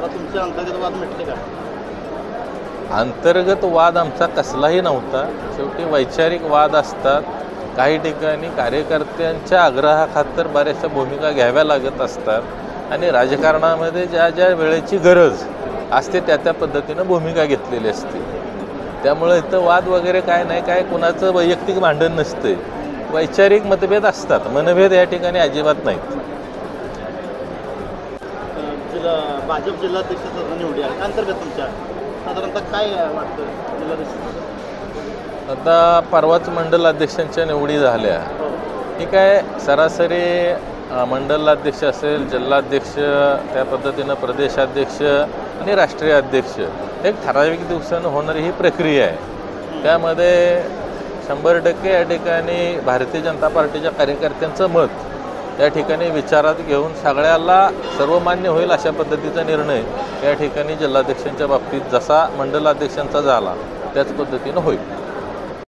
आता तुमचे अंतर्गत वाद मिटले का? अंतर्गत वाद आमचा कसलाही नव्हता. शेवटी वैचारिक वाद असतात. काही ठिकाणी कार्यकर्त्यांच्या आग्रहाखातर बऱ्याचशा भूमिका घ्याव्या लागत असतात आणि राजकारणामध्ये ज्या ज्या वेळेची गरज असते त्या पद्धतीनं भूमिका घेतलेली असते. त्यामुळे इथं वाद वगैरे काय नाही, काय कुणाचं वैयक्तिक भांडण नसते. वैचारिक मतभेद असतात, मनभेद या ठिकाणी अजिबात नाहीत. भाजप जिल्हाध्यक्षाचा निवडी आहे अंतर्गत तुमच्या साधारणतः काय वाटतं जिल्हाध्यक्ष? आता परवाच मंडल अध्यक्षांच्या निवडी झाल्या. ठीक आहे, सरासरी मंडलाध्यक्ष असेल, जिल्हाध्यक्ष, त्या पद्धतीनं प्रदेशाध्यक्ष आणि राष्ट्रीय अध्यक्ष एक ठराविक दिवसानं होणारी ही प्रक्रिया आहे. त्यामध्ये 100% या ठिकाणी भारतीय जनता पार्टीच्या कार्यकर्त्यांचं मत या ठिकाणी विचारात घेऊन सगळ्याला सर्वमान्य होईल अशा पद्धतीचा निर्णय या ठिकाणी जिल्हाध्यक्षांच्या बाबतीत जसा मंडलाध्यक्षांचा झाला त्याच पद्धतीनं होईल.